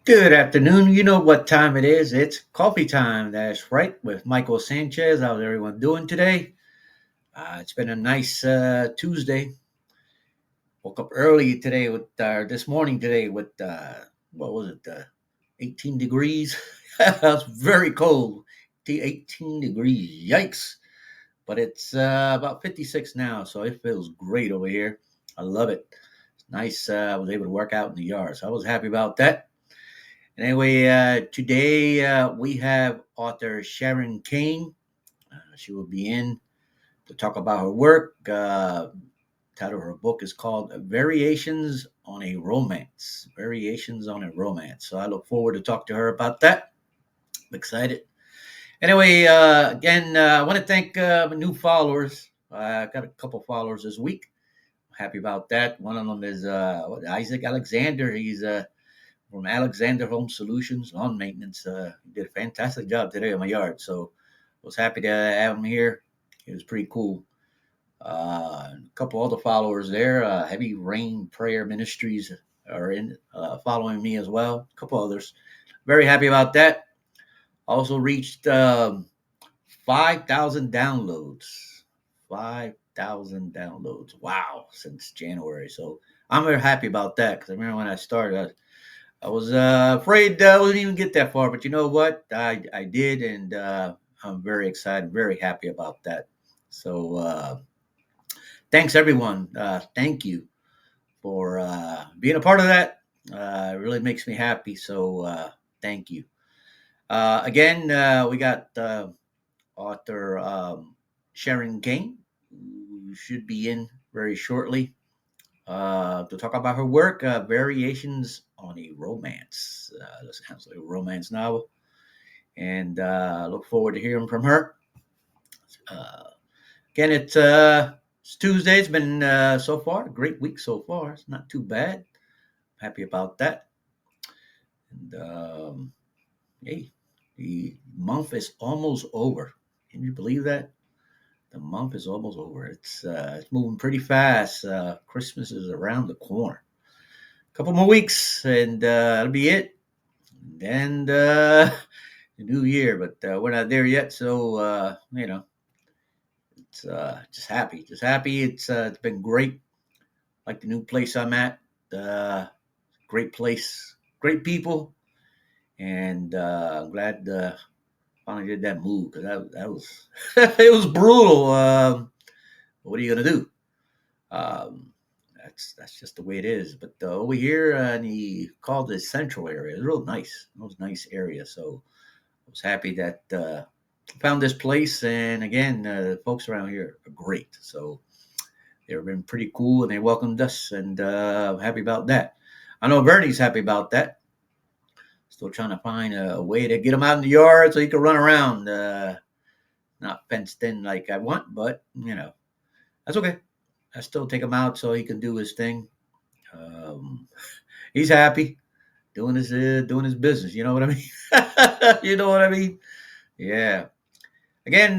Good afternoon. You know what time it is. It's coffee time. That's right, with Michael Sanchez. How's everyone doing today? It's been a nice Tuesday. Woke up early today this morning today with, what was it, 18 degrees? It's very cold. 18 degrees. Yikes. But it's about 56 now, so it feels great over here. I love it. It's nice. I was able to work out in the yard, so I was happy about that. Anyway, today we have author Sharon Kane. She will be in to talk about her work. Title of her book is called Variations on a Romance. Variations on a Romance. So I look forward to talk to her about that. I'm excited. Anyway, again, I want to thank my new followers. I got a couple followers this week. Happy about that. One of them is Isaac Alexander. He's from Alexander Home Solutions, lawn maintenance. He did a fantastic job today on my yard, so I was happy to have him here. It was pretty cool. A couple other followers there. Heavy Rain Prayer Ministries are in following me as well. A couple others. Very happy about that. Also reached 5,000 downloads. 5,000 downloads. Wow, since January. So I'm very happy about that because I remember when I started, I was afraid I wouldn't even get that far, but you know what? I did, and I'm very excited, very happy about that. So thanks, everyone. Thank you for being a part of that. It really makes me happy. So thank you. Again, we got author Sharon Kane, who should be in very shortly to talk about her work, Variations on a Romance. This sounds like a romance novel. And look forward to hearing from her. Uh, Again, it's Tuesday. It's been so far a great week so far. It's not too bad. Happy about that. And hey, the month is almost over. Can you believe that? The month is almost over. It's moving pretty fast. Christmas is around the corner. Couple more weeks, and that'll be it. And the new year, but we're not there yet. So it's just happy. It's been great. Like the new place I'm at, uh, great place, great people, and I'm glad finally did that move because that was it was brutal. What are you gonna do? Um, that's just the way it is. But over here in the called the central area, it's real nice. It was a nice area. So I was happy that found this place. And again, the folks around here are great. So they've been pretty cool and they welcomed us. And I'm happy about that. I know Bernie's happy about that. Still trying to find a way to get him out in the yard so he can run around. Not fenced in like I want, but that's okay. I still take him out so he can do his thing. Um, he's happy doing his business. You know what I mean? You know what I mean? Yeah. Again,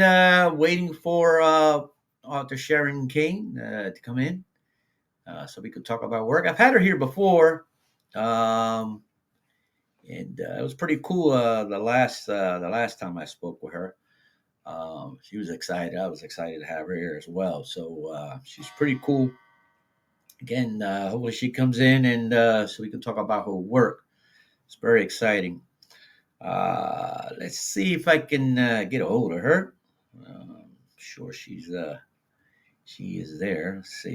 waiting for author Sharon Kane to come in so we could talk about work. I've had her here before, um, and it was pretty cool. The last time I spoke with her, she was excited. I was excited to have her here as well. So she's pretty cool. Again, hopefully she comes in and so we can talk about her work. It's very exciting. Let's see if I can get a hold of her. Sure, she is there. Let's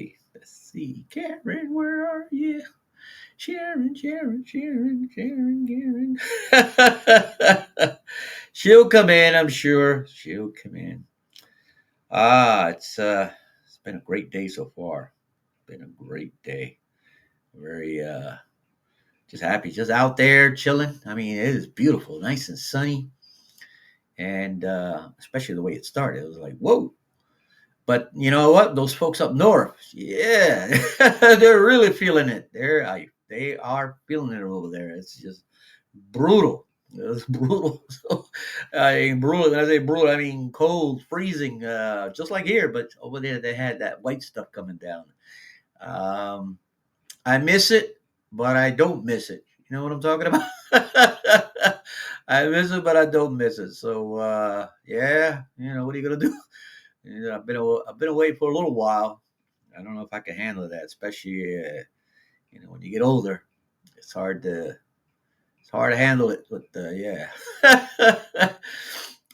see. Karen, where are you? Sharon, Sharon, Sharon, Sharon, Sharon. She'll come in, I'm sure. She'll come in. It's been a great day so far. Been a great day. Very just happy, just out there chilling. I mean, it is beautiful, nice and sunny, and especially the way it started. It was like, whoa. But you know what? Those folks up north, yeah, they're really feeling it. They are feeling it over there. It's just brutal. It's brutal. So, I mean, brutal. When I say brutal, I mean cold, freezing, just like here. But over there, they had that white stuff coming down. Um, I miss it, but I don't miss it. You know what I'm talking about? I miss it, but I don't miss it. So yeah, what are you gonna do? I've been away for a little while. I don't know if I can handle that, especially when you get older. It's hard to handle it. But yeah.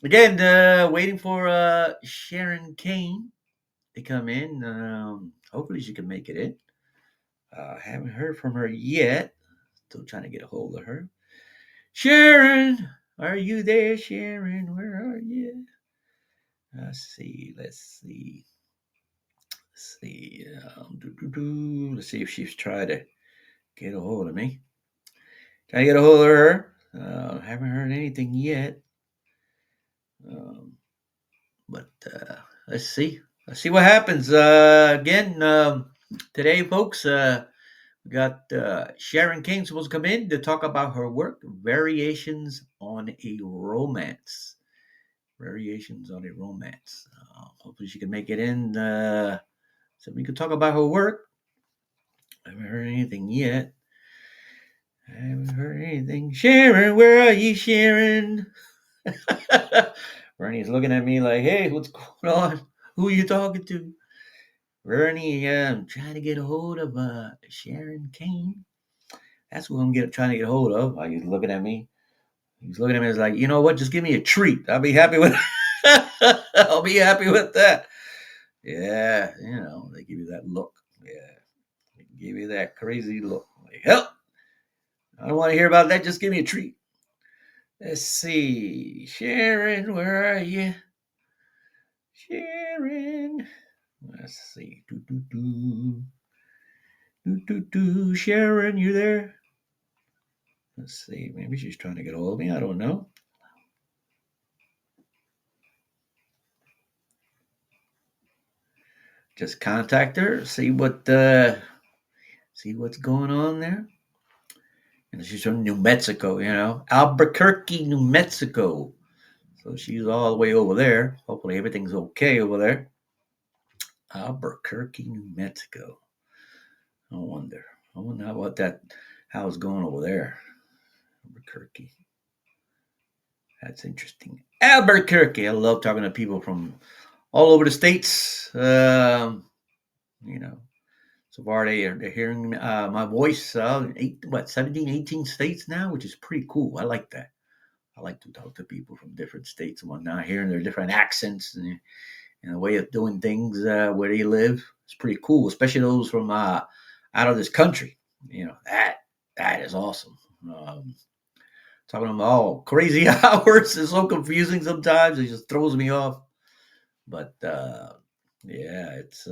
Again, waiting for Sharon Kane to come in. Hopefully she can make it in. Haven't heard from her yet. Still trying to get a hold of her. Sharon, are you there, Sharon? Where are you? Let's see. Let's see if she's tried to get a hold of me. Trying to get a hold of her. Haven't heard anything yet. Um, but let's see. Let's see what happens. Again, today, folks, we got Sharon King supposed to come in to talk about her work, Variations on a Romance. Variations on a Romance. Hopefully, she can make it in so we can talk about her work. I haven't heard anything yet. I haven't heard anything. Sharon, where are you, Sharon? Bernie's looking at me like, hey, what's going on? Who are you talking to? Bernie, I'm trying to get a hold of Sharon Kane. That's who I'm trying to get a hold of. He's looking at me. He's looking at me. He's like, you know what? Just give me a treat. I'll be happy with. I'll be happy with that. Yeah, they give you that look. Yeah, they give you that crazy look. Like, help! I don't want to hear about that. Just give me a treat. Let's see, Sharon, where are you? Sharon. Let's see. Sharon, you there? Let's see. Maybe she's trying to get a hold of me. I don't know. Just contact her. See what's going on there. And she's from New Mexico. Albuquerque, New Mexico. So she's all the way over there. Hopefully everything's okay over there. Albuquerque, New Mexico. I wonder how it's going over there. Albuquerque. That's interesting. Albuquerque. I love talking to people from all over the states. So far they're hearing my voice. 17, 18 states now, which is pretty cool. I like that. I like to talk to people from different states and whatnot, hearing their different accents and the way of doing things where they live. It's pretty cool, especially those from out of this country. That is awesome. Talking to them all crazy hours is so confusing sometimes. It just throws me off. But yeah, it's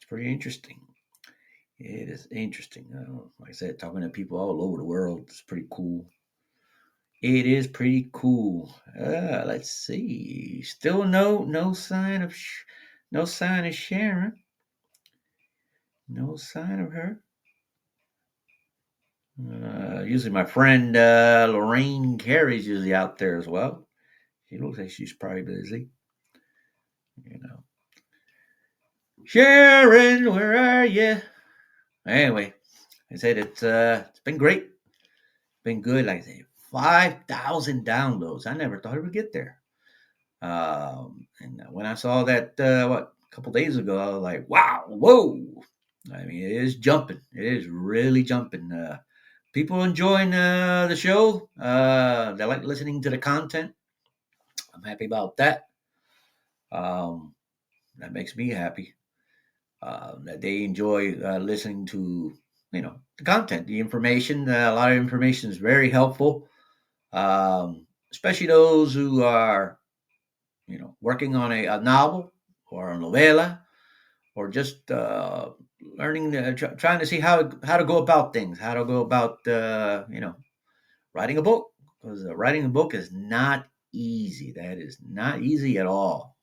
pretty interesting. It is interesting. Like I said, talking to people all over the world is pretty cool. It is pretty cool. Let's see. Still no sign of Sharon. No sign of her. Usually my friend Lorraine Carey's usually out there as well. She looks like she's probably busy. Sharon, where are you? Anyway, I said it's been great. Been good. Like I say, 5,000 downloads. I never thought it would get there. And when I saw that, a couple days ago, I was like, wow, whoa. I mean, it is jumping. It is really jumping. People enjoying the show. They like listening to the content. I'm happy about that. That makes me happy. That they enjoy listening to, the content, the information. A lot of information is very helpful, especially those who are, working on a novel or a novella, or just learning, trying to see how to go about things, how to go about, writing a book. Because writing a book is not easy. That is not easy at all.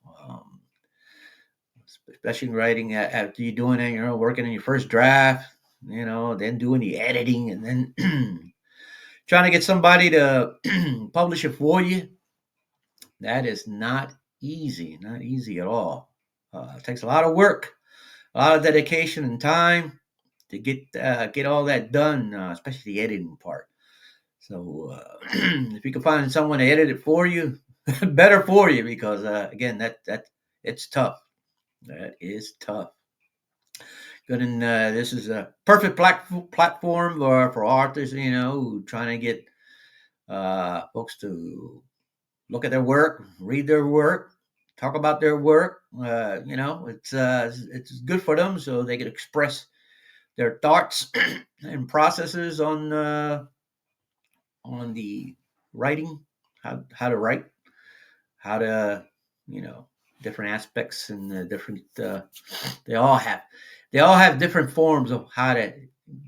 Especially writing after you're doing it, working on your first draft, then doing the editing, and then trying to get somebody to publish it for you. That is not easy at all. It takes a lot of work, a lot of dedication and time to get all that done, especially the editing part. So if you can find someone to edit it for you, better for you because again, that it's tough. That is tough. Good, and this is a perfect platform for artists, who trying to get folks to look at their work, read their work, talk about their work. It's good for them so they can express their thoughts and processes on the writing, how to write, how to you know different aspects and different. They all have different forms of how to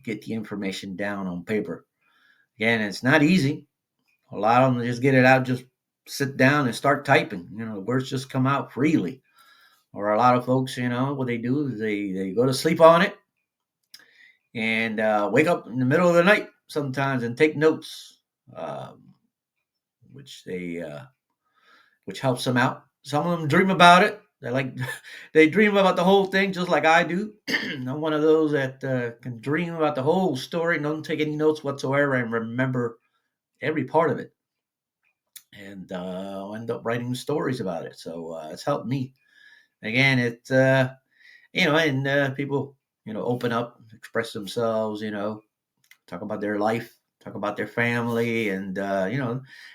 get the information down on paper. Again, it's not easy. A lot of them just get it out, just sit down and start typing. The words just come out freely. Or a lot of folks, what they do is they go to sleep on it and wake up in the middle of the night sometimes and take notes, um, which which helps them out. Some of them dream about it. They like they dream about the whole thing just like I do. I'm one of those that can dream about the whole story and don't take any notes whatsoever and remember every part of it. And I'll end up writing stories about it. So it's helped me. Again, and people, open up, express themselves, talk about their life, talk about their family, and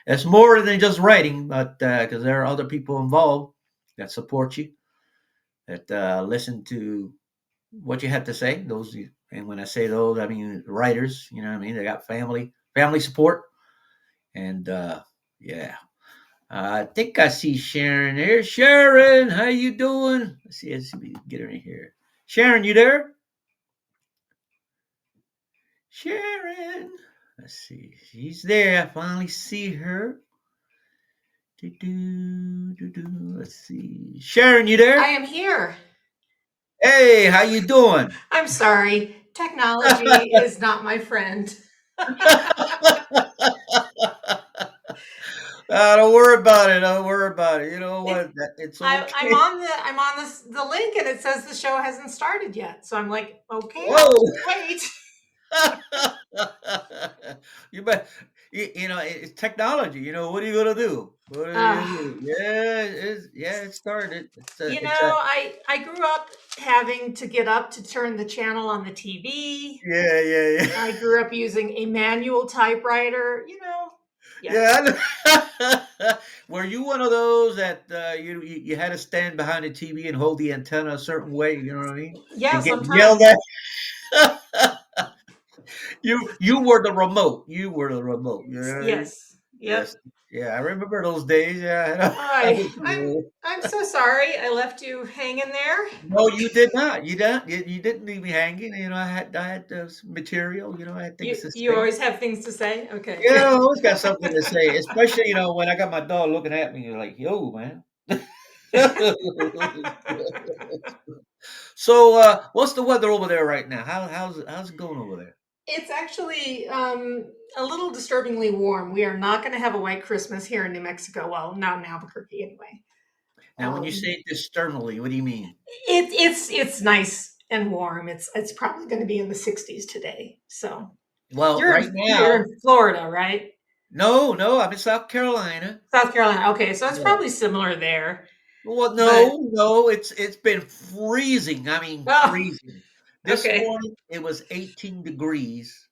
it's more than just writing, but because there are other people involved that support you, that listen to what you have to say. And when I say those, I mean writers. You know what I mean? They got family support, and yeah. I think I see Sharon there. Sharon, how you doing? Let's see if we can get her in here. Sharon, you there? Sharon. Let's see. She's there. I finally see her. Let's see. Sharon, you there? I am here. Hey, how you doing? I'm sorry. Technology is not my friend. Don't worry about it. Don't worry about it. You know It, what? It's I'm okay. on the link and it says the show hasn't started yet. So I'm like, okay, I'll Whoa. wait. You bet. It's technology. What are you gonna do? What are you Uh, gonna do? Yeah, it started. I grew up having to get up to turn the channel on the TV. Yeah, yeah, yeah. I grew up using a manual typewriter. Yeah. Yeah. Were you one of those that you had to stand behind the TV and hold the antenna a certain way? You know what I mean? Yeah, And get yelled sometimes. at. You were the remote. You were the remote. You know what I mean? Yes. Yes. Yep. Yeah, I remember those days. Yeah. I Hi. was cool. I'm so sorry I left you hanging there. No, you did not. You didn't leave me hanging. I had material. I had things to You say. always have things to say? Okay. Yeah, I always got something to say, especially when I got my dog looking at me like, "Yo, man." So, what's the weather over there right now? How's it going over there? It's actually a little disturbingly warm. We are not going to have a white Christmas here in New Mexico. Well, not in Albuquerque anyway. Now, when you say externally, what do you mean? It's nice and warm. It's probably going to be in the 60s today. So Well, right you're now, in Florida, right? no, no, I'm in South Carolina. South Carolina. Okay, so it's Yeah. probably similar there. Well, But no, it's been freezing. I mean, oh, freezing. This okay. morning it was 18 degrees,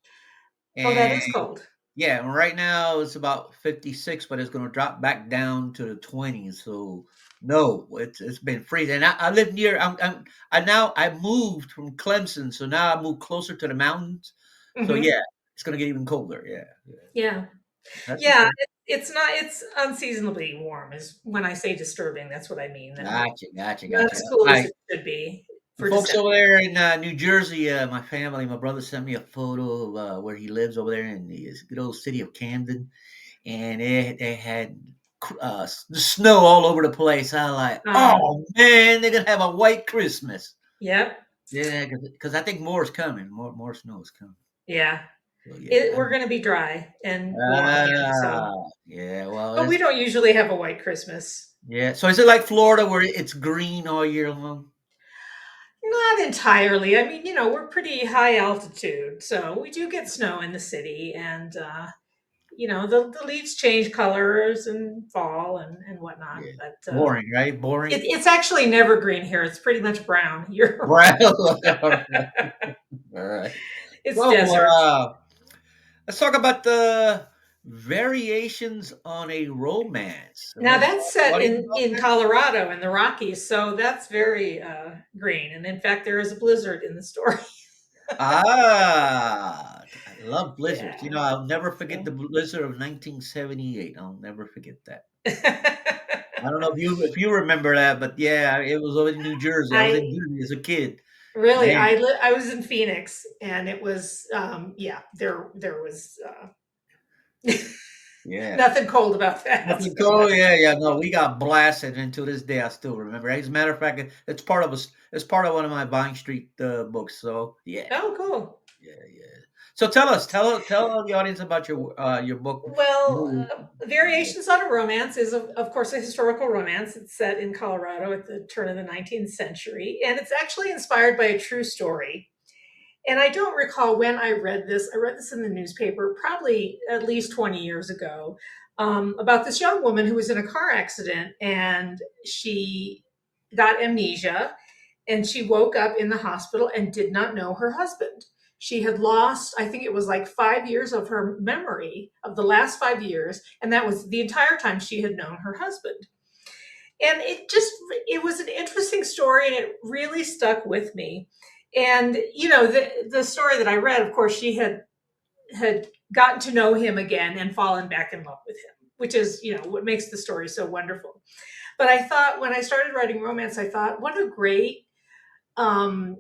Oh, that and is cold. yeah, and right now it's about 56, but it's going to drop back down to the 20s. So no, it's been freezing. And I live near. I moved from Clemson, so now I moved closer to the mountains. So Hmm. yeah, it's going to get even colder. Yeah, yeah, Yeah. that's Yeah, okay. it's not it's unseasonably warm is when I say disturbing, that's what I mean. That not Gotcha. as cool as I it should be The for folks December. over there in New Jersey, my family, my brother sent me a photo of where he lives over there in the good old city of Camden, and they had snow all over the place. I like, Uh, oh man, they're gonna have a white Christmas. yep. Yeah, because I think more is coming. More snow is coming. Yeah. So yeah, We're gonna be dry and warm again, so yeah. Well, but we it's don't usually have a white Christmas. yeah. So is it like Florida where it's green all year long? Not entirely. I mean, we're pretty high altitude, so we do get snow in the city, and the leaves change colors and fall and whatnot. Yeah. But Boring, right? Boring. it's actually never green here. It's pretty much brown. You're Right. right. All right. It's Well, desert. let's talk about the variations on a romance. Now What, that's set what do you in about in that? Colorado in the Rockies, so that's very green. And in fact, there is a blizzard in the story. I love blizzards. Yeah. I'll never forget So. the blizzard of 1978. I'll never forget that. I don't know if you remember that, but yeah, it was over in New Jersey. I was in I Jersey as a kid. really, Man, I was in Phoenix, and it was, yeah, there was yeah. nothing cold about that. Nothing cool. Yeah, yeah. No, we got blasted, and to this day, I still remember. As a matter of fact, it's part of us. It's part of one of my Vine Street books. So yeah, Oh, cool. yeah, yeah. So tell the audience about your book. Well, New- Variations on a Romance is, of course, a historical romance. It's set in Colorado at the turn of the 19th century, and it's actually inspired by a true story. And I don't recall when I read this. I read this in the newspaper probably at least 20 years ago, about this young woman who was in a car accident, and she got amnesia, and she woke up in the hospital and did not know her husband. She had lost, I think it was like 5 years of her memory of the last 5 years, and that was the entire time she had known her husband. And it was an interesting story, and it really stuck with me. And the story that I read, of course, she had gotten to know him again and fallen back in love with him, which is what makes the story so wonderful. But I thought, when I started writing romance, I thought, what a great um,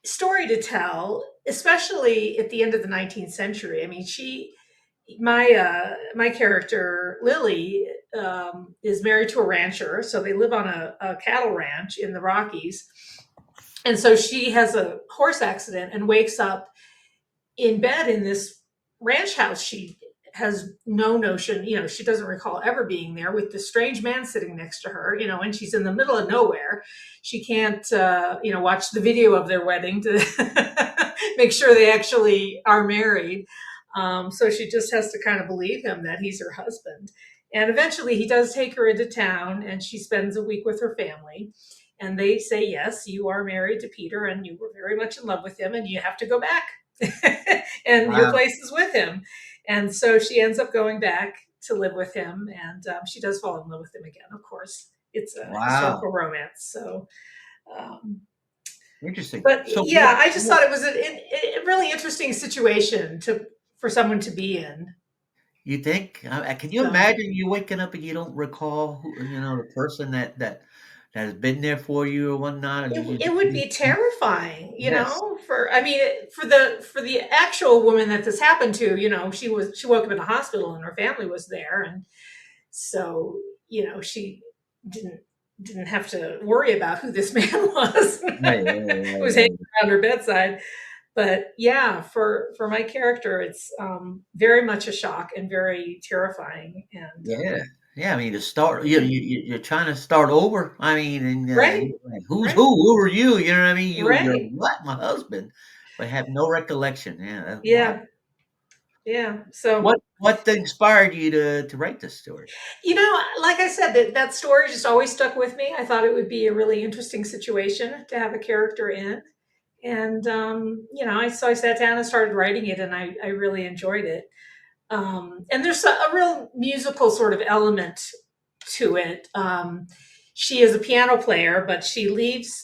story to tell, especially at the end of the 19th century. I mean, my character Lily, is married to a rancher, so they live on a cattle ranch in the Rockies, and so she has a horse accident and wakes up in bed in this ranch house. She has no notion, she doesn't recall ever being there, with this strange man sitting next to her, and she's in the middle of nowhere. She can't, watch the video of their wedding to make sure they actually are married. So she just has to kind of believe him that he's her husband. And eventually he does take her into town, and she spends a week with her family. And they say, yes, you are married to Peter, and you were very much in love with him, and you have to go back. And your Wow, place is with him. And so she ends up going back to live with him, and she does fall in love with him again, of course. It's a wow, historical romance. So, um, interesting. but So yeah, I just thought it was a really interesting situation for someone to be in. you think? Can you So imagine you waking up and you don't recall the person that has been there for you or whatnot, and it would be terrifying, yes, for, I mean, for the actual woman that this happened to, she woke up in the hospital and her family was there, and so she didn't didn't have to worry about who this man was right, right, who was hanging right, around her bedside. But yeah, for my character, it's very much a shock and very terrifying. And yeah. Yeah, I mean, to start, you're trying to start over. I mean, and right, you're like, who's who? right, Who are you? You know what I mean? You're right, what? My husband, but have no recollection. Yeah, that's wild. yeah, yeah. So What inspired you to write this story? like I said, that story just always stuck with me. I thought it would be a really interesting situation to have a character in. And I sat down and started writing it, and I really enjoyed it. And there's a real musical sort of element to it. She is a piano player, but she leaves.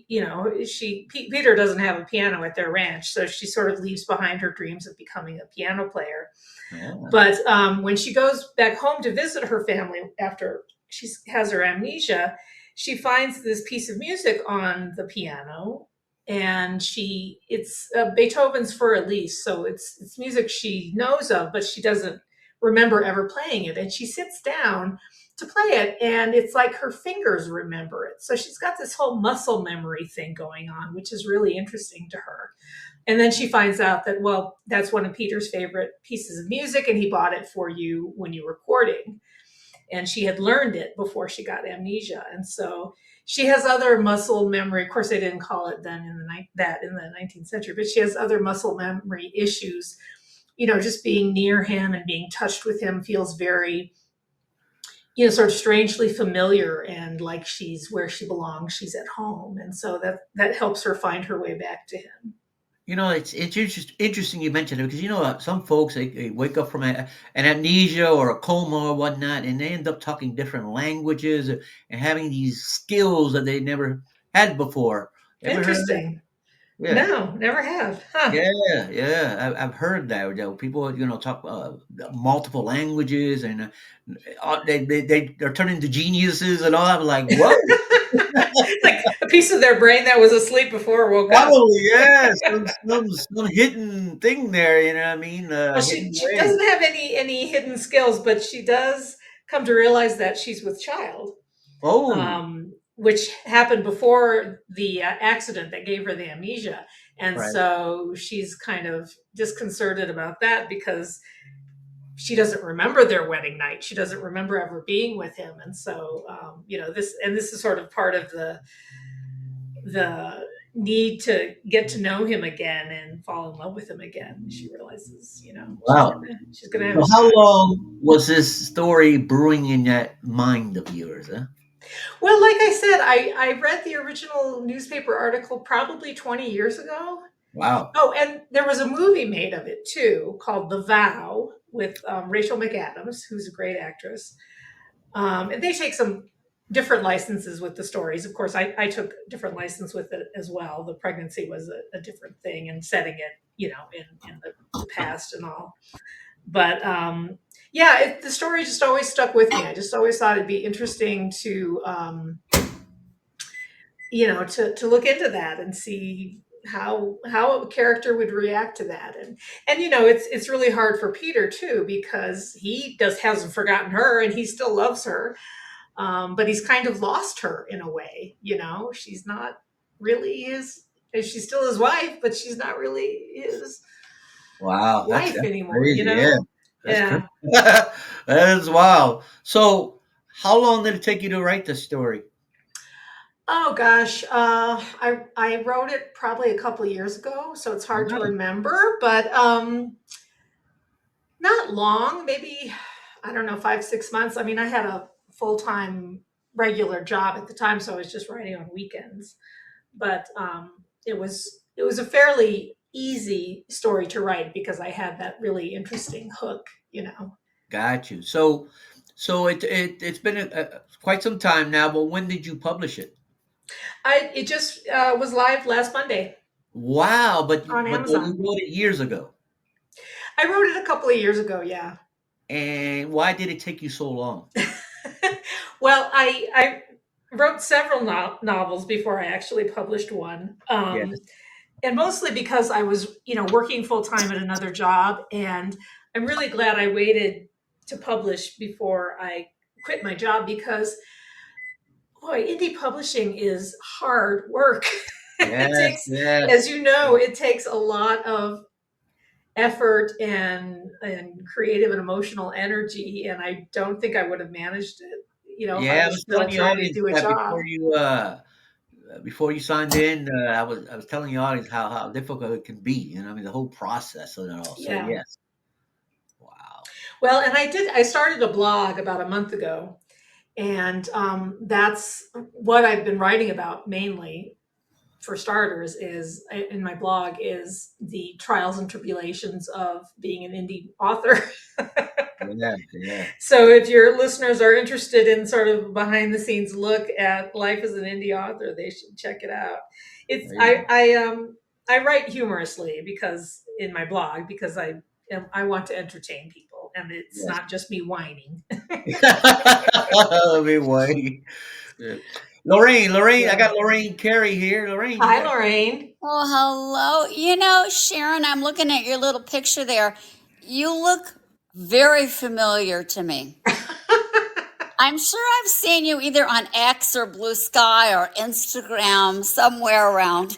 Peter doesn't have a piano at their ranch, so she sort of leaves behind her dreams of becoming a piano player. Yeah, But when she goes back home to visit her family after she has her amnesia, she finds this piece of music on the piano, and it's Beethoven's Für Elise, so it's music she knows of, but she doesn't remember ever playing it. And she sits down to play it, and it's like her fingers remember it. So she's got this whole muscle memory thing going on, which is really interesting to her. And then she finds out that, well, that's one of Peter's favorite pieces of music, and he bought it for you when you were courting. And she had learned it before she got amnesia. And so she has other muscle memory. Of course, they didn't call it then in the 19th century, but she has other muscle memory issues. Just being near him and being touched with him feels very, sort of strangely familiar, and like she's where she belongs. She's at home, and so that helps her find her way back to him. It's interesting you mentioned it because some folks they wake up from an amnesia or a coma or whatnot, and they end up talking different languages and having these skills that they never had before. Ever heard of that? Interesting. Yeah, No, never have. Huh. yeah, yeah. I've heard that. People talk multiple languages and they're turning into geniuses and all. I'm like, whoa. Like a piece of their brain that was asleep before woke up. Probably, yeah. Some hidden thing there, you know what I mean? Well, she Hidden she way. doesn't have any hidden skills, but she does come to realize that she's with child, Oh, which happened before the accident that gave her the amnesia, and right. so she's kind of disconcerted about that because she doesn't remember their wedding night. She doesn't remember ever being with him, and so this is sort of part of the need to get to know him again and fall in love with him again. She realizes, Wow. she's gonna have So a how child. long was this story brewing in that mind of yours, huh? Well, like I said, I read the original newspaper article probably 20 years ago. Wow. Oh, and there was a movie made of it too called The Vow with Rachel McAdams, who's a great actress. And they take some different licenses with the stories. Of course, I took different license with it as well. The pregnancy was a different thing, and setting it, in the past and all. But yeah, the story just always stuck with me. I just always thought it'd be interesting to, to look into that and see how a character would react to that. And it's really hard for Peter too, because he just hasn't forgotten her and he still loves her, but he's kind of lost her in a way. She's not really she's still his wife, but she's not really his Wow. wife That's anymore. crazy. Yeah. That's crazy. Yeah. That is wild. So how long did it take you to write this story? Oh gosh, I wrote it probably a couple of years ago, so it's hard to Wow. remember, but not long, maybe, I don't know, 5 6 months. I mean, I had a full time regular job at the time, so I was just writing on weekends. But it was a fairly easy story to write because I had that really interesting hook. Got you. So it's been quite some time now, but when did you publish it? It just was live last Monday Wow, on but you Amazon. wrote it years ago. I wrote it a couple of years ago, yeah. And why did it take you so long? Well, I wrote several novels before I actually published one, Yes. and mostly because I was, working full time at another job, and I'm really glad I waited to publish before I quit my job because, boy, indie publishing is hard work. It Yes, takes, yes. as you know, it takes a lot of effort and creative and emotional energy, and I don't think I would have managed it, if I Yeah, I was was still telling the trying to audience do a that job. before you signed in, I was telling the audience how difficult it can be. I mean the whole process of it all. So Yeah. yes, wow, Well, and I started a blog about a month ago, and that's what I've been writing about mainly. For starters, is in my blog is the trials and tribulations of being an indie author. yes, yeah, So if your listeners are interested in sort of behind the scenes look at life as an indie author, they should check it out. It's there you I write humorously because in my blog because I want to entertain people, and go. it's Yes. not just me whining. Let me wait. Yeah. Lorraine, I Yeah. got Lorraine Carey here. Lorraine, you Hi, got Lorraine. Oh, hello. Sharon, I'm looking at your little picture there. You look very familiar to me. I'm sure I've seen you either on X or Blue Sky or Instagram, somewhere around.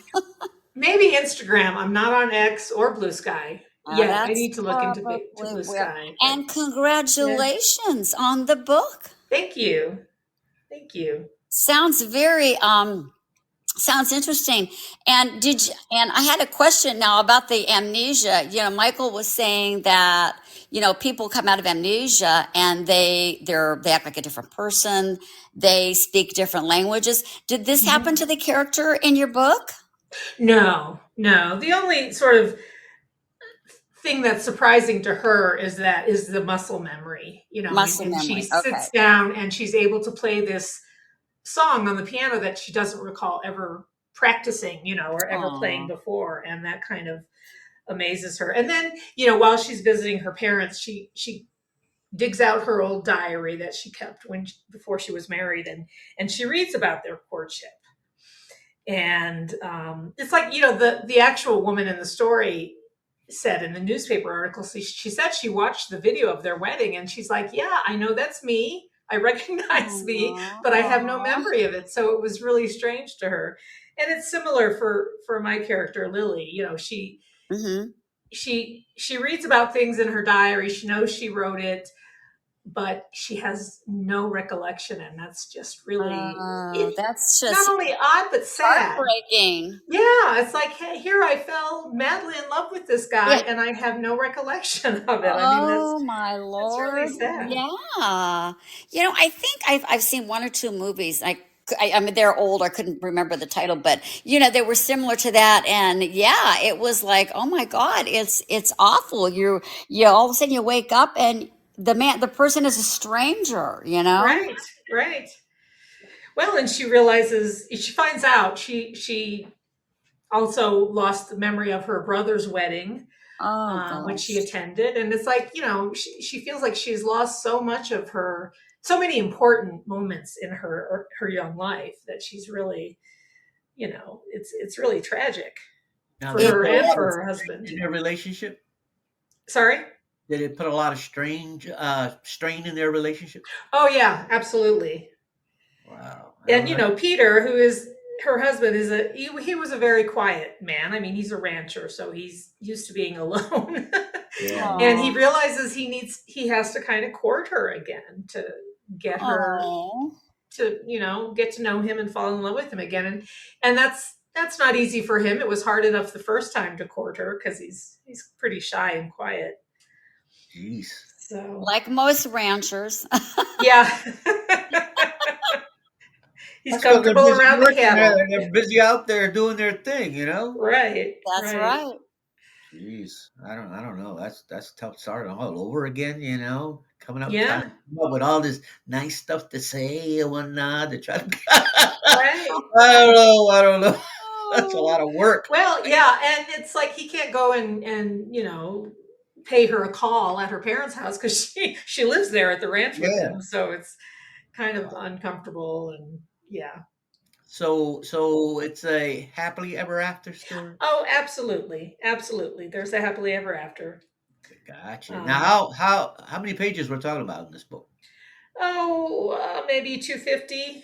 Maybe Instagram. I'm not on X or Blue Sky yet. I That's need to look into to probably Blue where. Sky, but And yeah. congratulations on the book. Thank you. Thank you. Sounds very sounds interesting. And and I had a question now about the amnesia. Michael was saying that, people come out of amnesia and they act like a different person. They speak different languages. Did this happen to the character in your book? No, no. The only sort of thing that's surprising to her is the muscle memory, Muscle and she memory. Okay. sits down and she's able to play this song on the piano that she doesn't recall ever practicing, or ever playing Aw. before, and that kind of amazes her. And then, while she's visiting her parents, she digs out her old diary that she kept before she was married, and she reads about their courtship. And it's like, the actual woman in the story said in the newspaper article, she said she watched the video of their wedding and she's like, yeah, I know that's me. I recognize me, but I have no Aw. memory of it. So it was really strange to her. And it's similar for my character, Lily. Mm-hmm. She reads about things in her diary. She knows she wrote it, but she has no recollection. And that's just really, Oh, it's that's not just only odd, but sad. heartbreaking. Yeah, it's like, hey, here I fell madly in love with this guy Yeah. and I have no recollection of it. I mean, Oh my that's really Lord. sad. Yeah. I think I've seen one or two movies. I mean, they're old. I couldn't remember the title, but they were similar to that. And yeah, it was like, oh my God, it's awful. You all of a sudden you wake up and the person is a stranger, Right, right. Well, and she finds out she also lost the memory of her brother's wedding, Oh which she gosh. attended. And it's like, she feels like she's lost so many important moments in her young life that she's really, it's really tragic Now, for did It it her put a and lot for of is. her strain husband. in their relationship? Sorry? Did it put a lot of strain in their relationship? Oh yeah, absolutely. Wow. And Well, Peter, who is her husband, he was a very quiet man. I mean, he's a rancher, so he's used to being alone. yeah, yeah. And he Oh. realizes he has to kind of court her again to get her Oh. to, get to know him and fall in love with him again. And that's not easy for him. It was hard enough the first time to court her because he's pretty shy and quiet. Jeez. So Like most ranchers. yeah. He's That's because they're comfortable busy around the working there. cattle. They're busy out there doing their thing, Right, That's right. right. Jeez, I don't know. That's tough starting all over again, coming up trying to Yeah, come up with all this nice stuff to say and whatnot to try to right. I don't know. That's a Oh. lot of work. Well, yeah, and it's like he can't go and pay her a call at her parents' house because she lives there at the ranch with Yeah. him, so it's kind of uncomfortable. And yeah. So it's a happily ever after story. Oh, absolutely, absolutely. There's a happily ever after. Gotcha. Now, Um, how many pages we're talking about in this book? Maybe 250,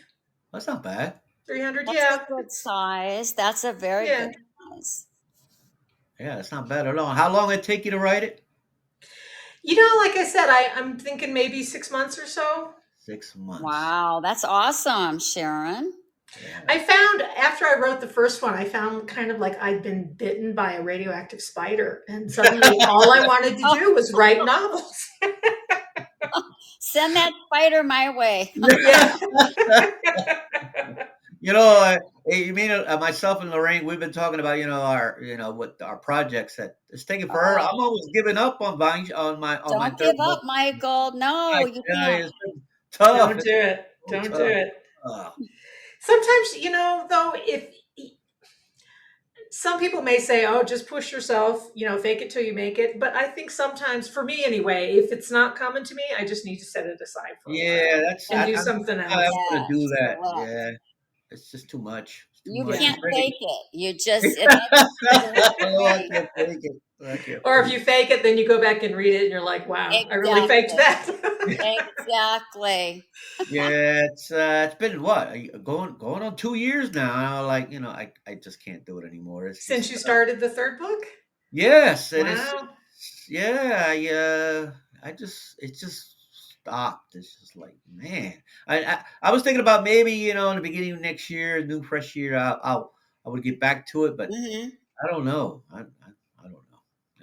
That's not bad. 300. That's a Yeah, good size. That's a very yeah. good size. Yeah, it's not bad at all. How long did it take you to write it? Like I said, I'm thinking maybe 6 months or so. 6 months. Wow, that's awesome, Sharon. Yeah. I found after I wrote the first one, I found kind of like I'd been bitten by a radioactive spider, and suddenly all I wanted to Oh, do was write novels. send that spider my way. Yeah. You mean myself and Lorraine, we've been talking about, what our projects that it's taking for her. I'm Oh, almost giving up on buying on my don't third give book. up, Michael. I No, you tell you, can't. it's been tough. Don't It's do it. so Don't do tough. it. Uh, Sometimes, though, if some people may say, "Oh, just push yourself, fake it till you make it." But I think sometimes, for me anyway, if it's not coming to me, I just need to set it aside for a yeah, while that's and do something I'm else. gonna do Yes, that. correct. Yeah, it's just too much. It's too You much. Yeah. can't It's ready. fake it. You just, that's the Oh, I way. can't take it. I can't Or if take you fake it, then you go back and read it and you're like, wow, I really faked Exactly. that. Exactly. Yeah, it's been what going on 2 years now. Like I just can't do it anymore. It's Since just you started the third book? yes, and it's Wow. yeah. I just stopped. It's just like, man, I was thinking about maybe in the beginning of next year, new fresh year, I would get back to it, but Hmm. I don't know. I don't know. I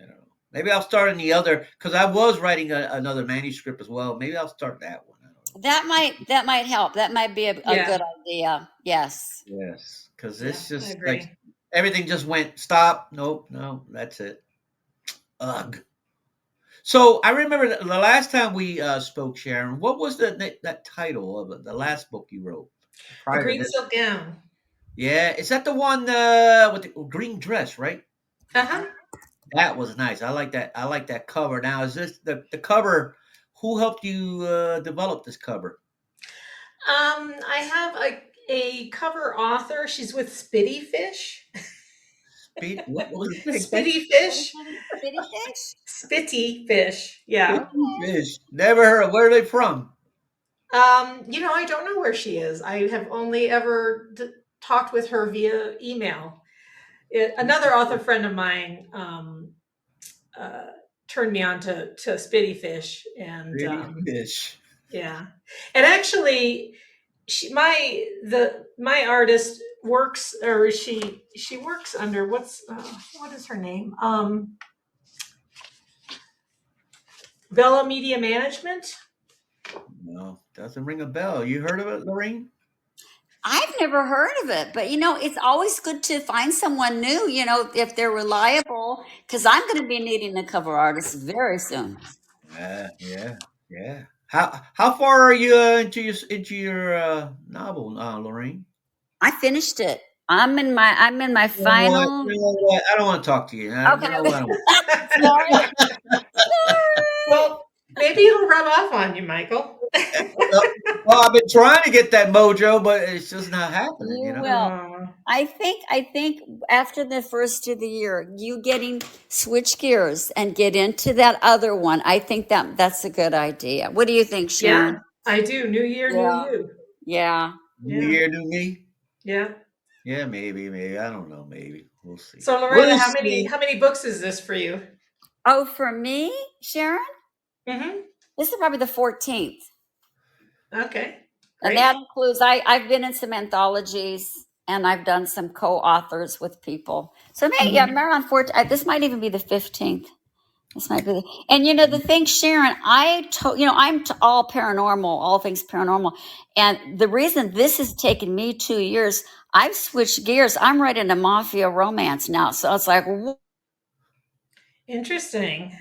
don't know. Maybe I'll start in the other because I was writing another manuscript as well. Maybe I'll start that one. I don't know. That might help. That might be a Yeah. good idea. Yes. Yes, because Yeah, it's I just like agree. everything just went stop. Nope, no, that's it. Ugh. So I remember the last time we spoke, Sharon. What was that title of the last book you wrote The prior to green this? silk gown. Yeah, is that the one with the green dress, right? Uh-huh. That was nice. I like that. I like that cover. Now, is this the cover? Who helped you develop this cover? I have a cover author. She's with Spitty Fish. Speed. What was it again? Spitty Fish. Spitty fish? Spitty Fish. Yeah. Pitchy Okay. Fish. Never heard of. Where are they from? I don't know where she is. I have only ever talked with her via email. Another author friend of mine uh, turned me on to Spitty Fish, and Pretty Fish. yeah, and actually, my artist works, or she works under what is her name? Bella Media Management. No, doesn't ring a bell. You heard of it, Lorraine? I've never heard of it, but it's always good to find someone new, if they're reliable, because I'm going to be needing a cover artist very soon. Yeah, yeah, yeah. How far are you into your novel, Lorraine? I finished it. I'm in my You know what? final. You know what? I don't want to talk to you. You Okay. know what? I don't. Sorry. Sorry. Well, maybe it'll rub off on you, Michael. Well, I've been trying to get that mojo, but it's just not happening. You You know. will. Oh, I think after the first of the year, you getting switch gears and get into that other one. I think that's a good idea. What do you think, yeah, Sharon? I do. New year, new Yeah. you. Yeah. New Yeah, year, new me. yeah. Yeah, maybe. I don't know. Maybe we'll see. So Lorena, We'll how many see. how many books is this for you? Oh, for me, Sharon, Mm-hmm. this is probably the 14th. Okay, And great. that includes I've been in some anthologies and I've done some co-authors with people. So maybe Mhm. Marathon 14. This might even be the 15th. This might be, and the thing, Sharon, I'm all paranormal, all things paranormal, and the reason this has taken me 2 years, I've switched gears. I'm writing a mafia romance now, so it's like Interesting.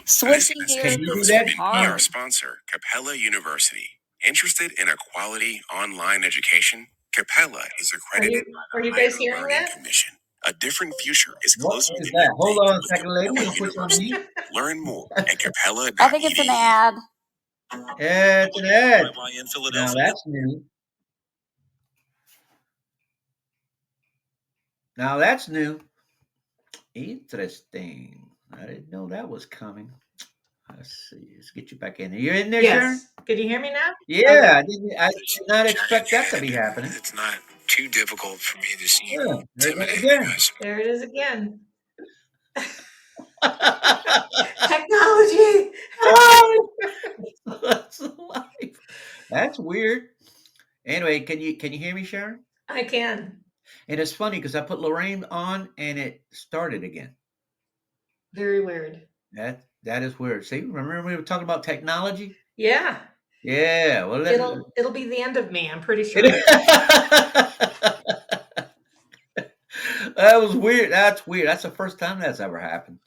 switching This gears Can you do is that? NPR hard. sponsor, Capella University. Interested in a quality online education? Capella is Are you accredited by are the you guys Higher hearing Learning that? Commission. A different future is What closer is than that? you Hold think on a with second, lady. Capella Don't push on University. me. Learn more at I think it's an capella.edu. ad. Yeah, it's an ad. in Now Philadelphia. that's new. Now that's new. Interesting. I didn't know that was coming. Let's see. Let's get you back in there. You're in there, Sharon? Yes. Can you hear me now? Yeah, Okay. I did not expect that to be happening. It's not too difficult for me to see Yeah, you there it is intimidate again. because There it is again. Technology. That's life. That's weird. Anyway, can you hear me, Sharon? I can. And it's funny because I put Lorraine on and it started again. Very weird. That is weird. See, remember we were talking about technology? Yeah. Yeah. Well, It'll be the end of me, I'm pretty sure. that was weird. That's weird. That's the first time that's ever happened.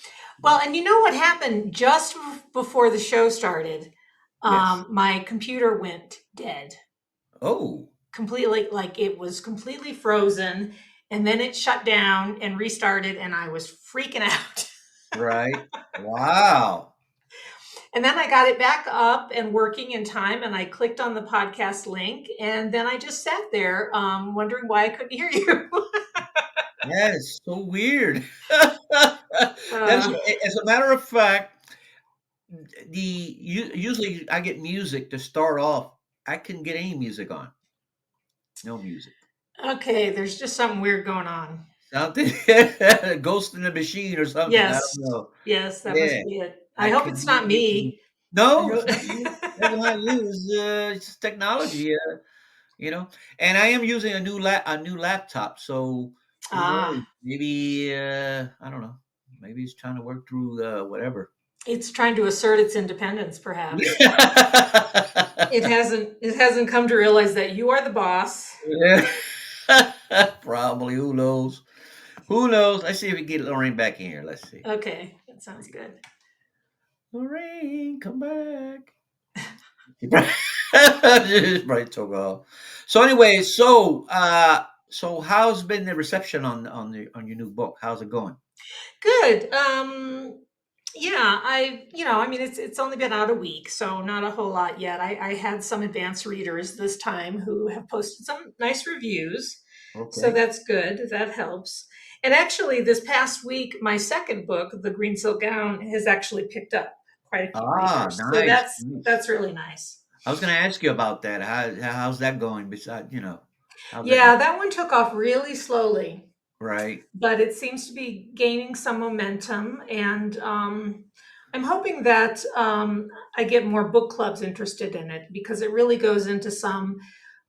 Well, and you know what happened just before the show started? Yes. My computer went dead. Oh. Completely, like it was completely frozen, and then it shut down and restarted, and I was freaking out. Right. Wow. And then I got it back up and working in time, and I clicked on the podcast link, and then I just sat there wondering why I couldn't hear you. That is so weird. As a matter of fact, usually I get music to start off. I couldn't get any music on. No music. Okay, there's just something weird going on. Something Ghost in the Machine or something. Yes. I don't know. Yes, that Yeah. must be it. I hope it's not me. I No, hope. it's not you. That's not you. It's just technology. You know, and I am using a new laptop, so who knows? Ah, Maybe I don't know. Maybe it's trying to work through whatever. it's trying to assert its independence, perhaps. It hasn't come to realize that you are the boss. Yeah. Probably. Who knows? Who knows? Let's see if we get Lorraine back in here. Let's see. Okay, that sounds good. Lorraine, come back. She probably took off. So anyway, so how's been the reception on your new book? How's it going? Good. Yeah, I mean, it's only been out a week, so not a whole lot yet. I had some advanced readers this time who have posted some nice reviews, so Okay. that's good. That helps. And actually, this past week, my second book, The Green Silk Gown, has actually picked up quite a few Ah, readers. So nice, nice. that's really nice. I was going to ask you about that. How's that going? Besides, how's that Yeah, going? that one took off really slowly, Right, but it seems to be gaining some momentum. And I'm hoping that I get more book clubs interested in it because it really goes into some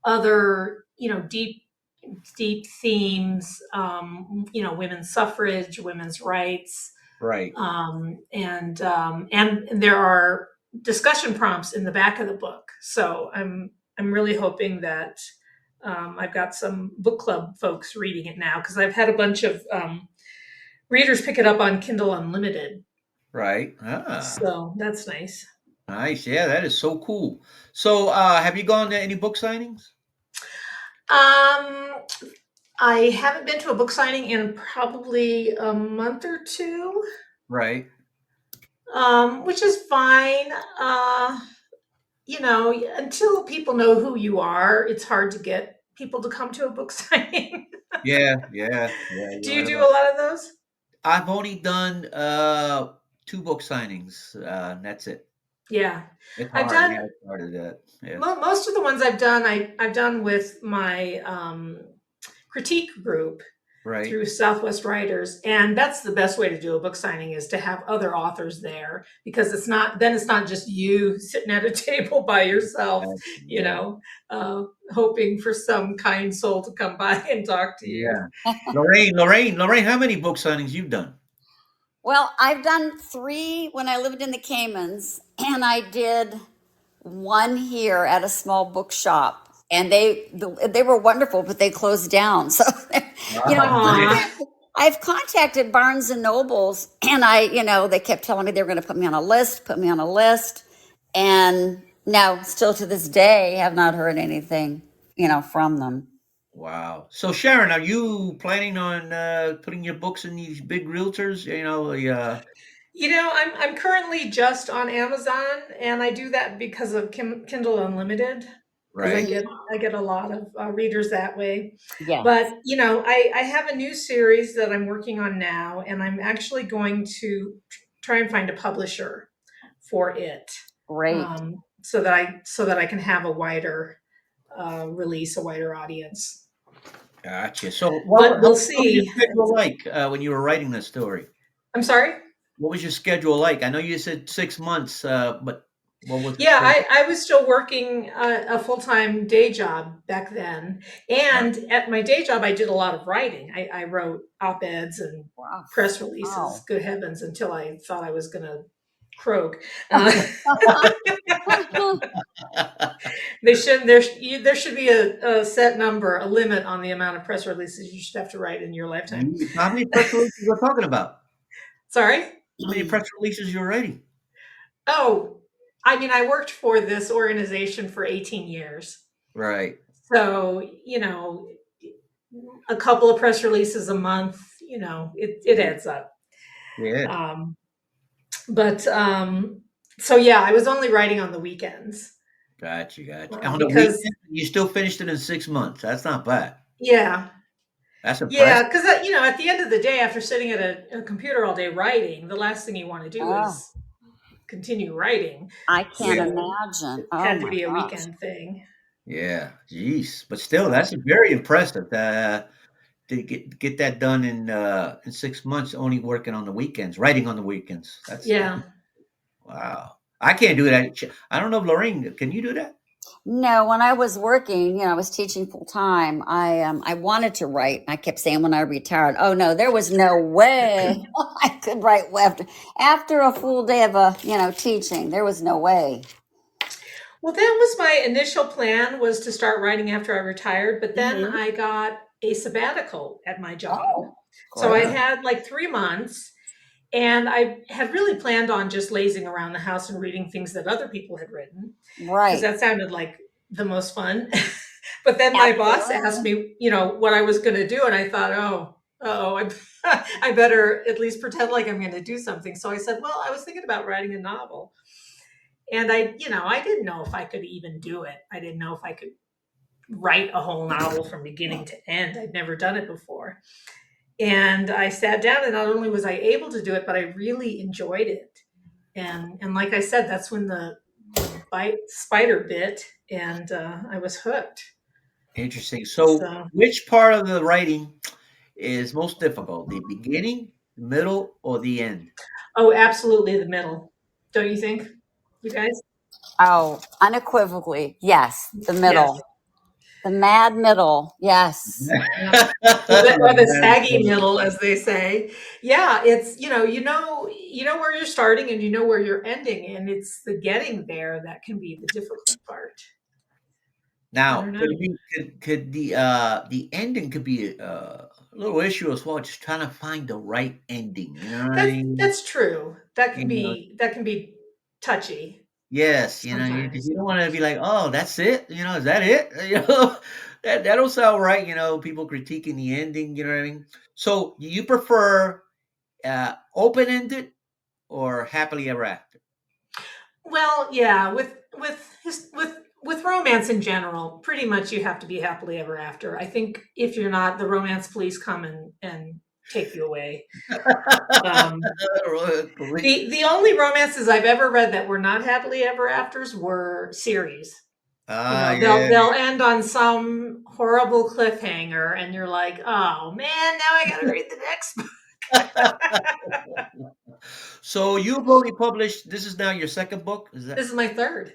other, deep themes, women's suffrage, women's rights. right, And there are discussion prompts in the back of the book. So I'm really hoping that I've got some book club folks reading it now because I've had a bunch of readers pick it up on Kindle Unlimited. right. Ah, So that's nice. nice. Yeah, that is so cool. So, have you gone to any book signings? Um, I haven't been to a book signing in probably a month or two, Right. which is fine. Until people know who you are, it's hard to get people to come to a book signing. Yeah, yeah, yeah. Do You're you right do about. a lot of those? I've only done two book signings. And that's it. Yeah, It's I've hard. done Yeah, it's hard to do that. Yeah. most of the ones I've done. I've done with my critique group Right. through Southwest Writers, and that's the best way to do a book signing is to have other authors there because it's not just you sitting at a table by yourself, you Yeah. know, hoping for some kind soul to come by and talk to you. Yeah. Lorraine, how many book signings you've done? Well, I've done 3 when I lived in the Caymans, and I did one here at a small bookshop, and they were wonderful, but they closed down. So, I've Ah, nice. Aw. contacted Barnes and Nobles, and they kept telling me they were going to put me on a list, and now, still to this day, have not heard anything, from them. Wow. So Sharon, are you planning on putting your books in these big realtors? I'm currently just on Amazon, and I do that because of Kindle Unlimited, because Right. I get a lot of readers that way. Yes, But I have a new series that I'm working on now, and I'm actually going to try and find a publisher for it, great. so that I can have a wider release, a wider audience. Gotcha. So But what we'll was your see. schedule like when you were writing this story? I'm sorry. What was your schedule like? I know you said 6 months, but what was the Yeah, schedule? I was still working a full time day job back then. Right. And at my day job, I did a lot of writing. I wrote op eds and Wow. press releases, Wow. good heavens, until I thought I was going to croak. There should be a set number, a limit on the amount of press releases you should have to write in your lifetime. How many press releases we're talking about? Sorry? How many press releases you're writing? Oh, I mean, I worked for this organization for 18 years. Right. So, a couple of press releases a month, it adds up. Yeah. Um, so yeah, I was only writing on the weekends. Gotcha. On the Because, weekend, you still finished it in 6 months. That's not bad. yeah, That's yeah, impressive. because, at the end of the day, after sitting at a computer all day writing, the last thing you want to do Oh, is continue writing. I can't Yeah. So imagine. it Oh had to my be a gosh. weekend thing. Yeah. Jeez. But still, that's very impressive. To get that done in 6 months, only working on the weekends, writing on the weekends. That's Yeah. wow. I can't do that. I don't know if Lorraine, can you do that? No, when I was working, I was teaching full time. I wanted to write. I kept saying when I retired, oh no, there was no way I could write after a full day of teaching. There was no way. Well, that was my initial plan, was to start writing after I retired, but then Hmm. I got a sabbatical at my job. Oh, So I great. had like 3 months, and I had really planned on just lazing around the house and reading things that other people had written, because Right. that sounded like the most fun. But then my boss asked Absolutely. me, what I was going to do, and I thought, oh, I better at least pretend like I'm going to do something. So I said, well, I was thinking about writing a novel, and I didn't know if I could even do it. I didn't know if I could write a whole novel from beginning to end. I'd never done it before. And I sat down, and not only was I able to do it, but I really enjoyed it. And like I said, that's when the spider bit, and I was hooked. Interesting. So, So, which part of the writing is most difficult? The beginning, the middle, or the end? oh, absolutely the middle. Don't you think, you guys? Oh, unequivocally, yes. The Yes. middle, the mad middle. Yes. Yeah. Or the saggy middle, as they say. Yeah, it's you know where you're starting, and you know where you're ending, and it's the getting there that can be the difficult part. I Now, don't could know. it be could the ending could be a little issue as well, just trying to find the right ending, you know what I That's mean? that's true. That can You know, be touchy yes, because sometimes. you don't wanna be like, "Oh, that's it?" "Is that it?" You know? That don't sound right, people critiquing the ending, you know what I mean? So, you prefer, open-ended or happily ever after? Well, yeah, with romance in general, pretty much you have to be happily ever after. I think if you're not, the romance police come and take you away. Um, Police. the only romances I've ever read that were not happily ever afters were series. Ah, They'll yeah. they'll end on some horrible cliffhanger, and you're like, oh man, now I gotta read the next book. So you've only published this is now your 2nd book? Is This that is my third.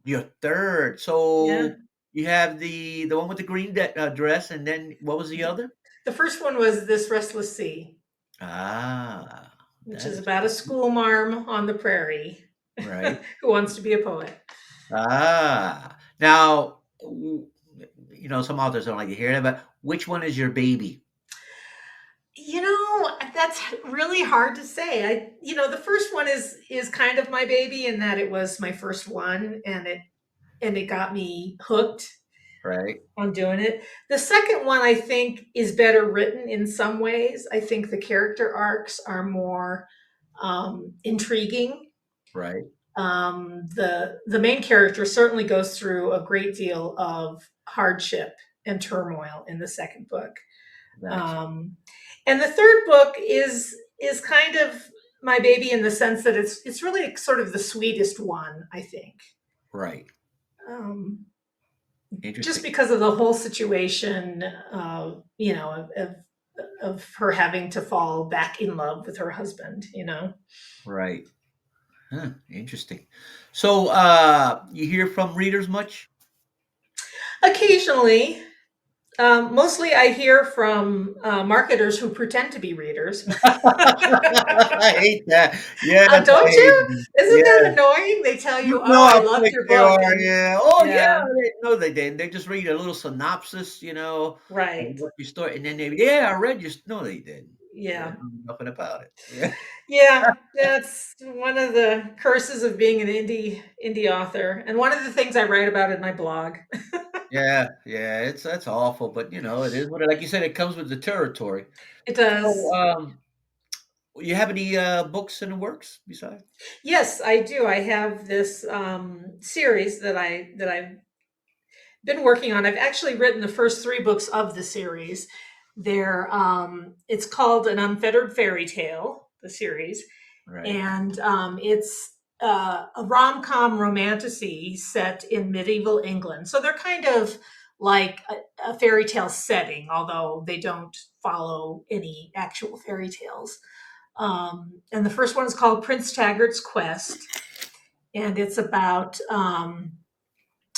your 3rd? Yeah. So you have the one with the green dress, and then what was the other? The first one was This Restless Sea, Ah, which that is is about a cool. school marm on the prairie Right. who wants to be a poet. Ah. Now, some authors don't like to hear that, but which one is your baby? That's really hard to say. The first one is kind of my baby, in that it was my first one, and it got me hooked Right, on doing it. The second one, I think, is better written in some ways. I think the character arcs are more intriguing. right. The main character certainly goes through a great deal of hardship and turmoil in the second book. Gotcha. Um, and the third book is kind of my baby, in the sense that it's really sort of the sweetest one, I think. Right. Um, just Interesting. because of the whole situation, of her having to fall back in love with her husband. Right. Huh, interesting. So, you hear from readers much? Occasionally, mostly I hear from marketers who pretend to be readers. I hate that. Yes, I Don't hate you? them. Isn't that Yeah. annoying? They tell You you, know "Oh, I how loved quick your they book," are, and yeah. Oh, yeah. yeah, No, they didn't. They just read a little synopsis, of right, what your story, and then yeah, I read your no, they didn't. They yeah. know nothing about it. Yeah. Yeah, that's one of the curses of being an indie author, and one of the things I write about in my blog. Yeah, yeah, that's awful, but, it is what like you said, it comes with the territory. It So, does. you have any, books in the works besides? Yes, I do. I have this series that I've been working on. I've actually written the first 3 books of the series. It's called An Unfettered Fairy Tale, the series, Right, and it's a rom-com romantasy set in medieval England. So they're kind of like a fairy tale setting, although they don't follow any actual fairy tales. And the first one is called Prince Taggart's Quest, and it's about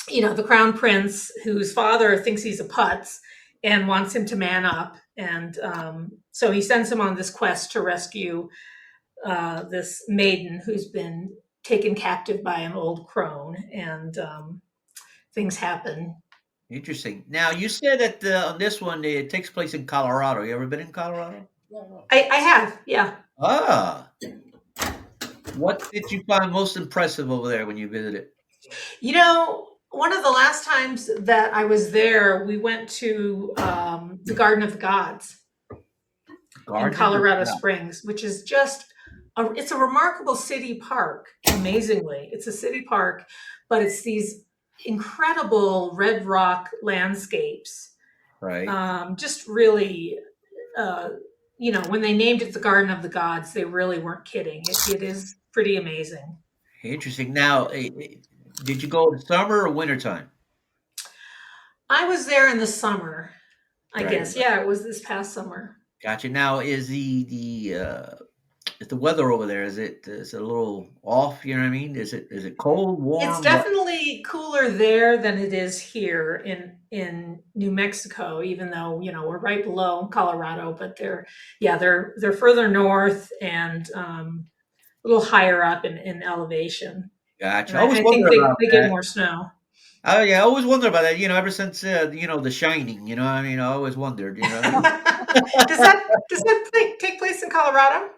the crown prince whose father thinks he's a putz and wants him to man up, and so he sends him on this quest to rescue this maiden who's been taken captive by an old crone, and things happen. Interesting. Now, you said that on this one it takes place in Colorado. You ever been in Colorado? I have, yeah. Ah, what did you find most impressive over there when you visited? One of the last times that I was there, we went to the Garden of the Gods in Colorado Springs, which is just it's a remarkable city park. Amazingly, it's a city park, but it's these incredible red rock landscapes. Right. Just really, when they named it the Garden of the Gods, they really weren't kidding. It is pretty amazing. Interesting. Now, did you go in summer or wintertime? I was there in the summer, I Right. guess. Yeah, it was this past summer. Gotcha. Now, is the weather over there, is it a little off? You know what I mean? Is it cold, warm? It's definitely cooler there than it is here in New Mexico, even though, we're right below Colorado, but they're further north and a little higher up in elevation. Gotcha. And I always I wonder think about they get that. more snow. Oh yeah, I always wonder about that. Ever since The Shining. You know, what I mean, I always wondered. Does that take place in Colorado?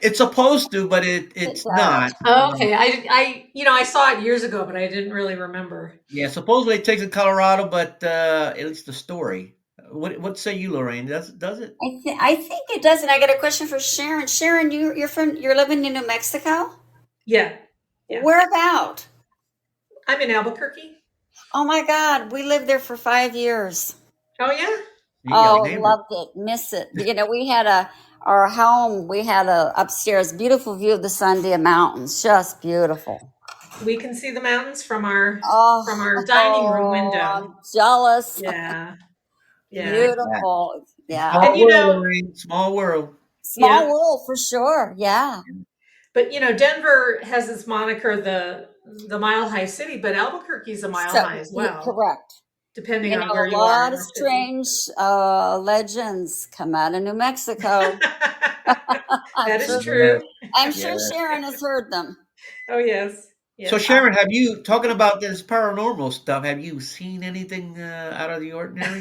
It's supposed to, but it's not. Oh, okay. I saw it years ago, but I didn't really remember. Yeah, supposedly it takes in Colorado, but at least the story. What say you, Lorraine? Does it? I think it does. And I got a question for Sharon. Sharon, you're living in New Mexico? Yeah. Where about? I'm in Albuquerque. Oh my God, we lived there for 5 years. Oh yeah. Loved it. Miss it. We had our home. We had a upstairs beautiful view of the Sandia Mountains. Just beautiful. We can see the mountains from our dining room window. I'm jealous. Yeah. Beautiful. Yeah. Small world, Lorraine. Small world. Small world for sure. Yeah. But Denver has this moniker, the Mile High City, but Albuquerque's a mile high as well. Correct. Depending on where you are. A lot of strange legends come out of New Mexico. That is true. I'm sure Sharon has heard them. Oh yes. So Sharon, have you, talking about this paranormal stuff, have you seen anything out of the ordinary?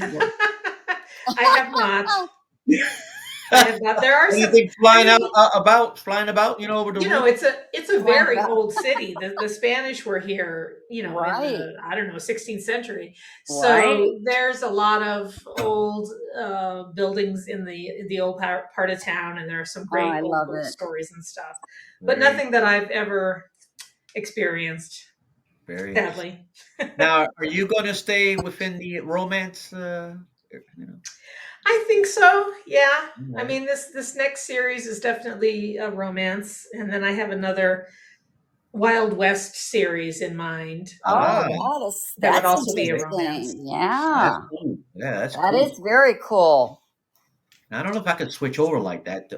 I have not. There are anything flying about, over the roof? It's a very old city. The Spanish were here, in the, I don't know, 16th century. So there's a lot of old buildings in the old part of town, and there are some great old stories and stuff. But nothing that I've ever experienced. Very sadly. Now, are you going to stay within the romance? I think so. Yeah. I mean, this next series is definitely a romance, and then I have another Wild West series in mind. That would also be a romance. Yeah. That's cool. Yeah, that is very cool. I don't know if I could switch over like that.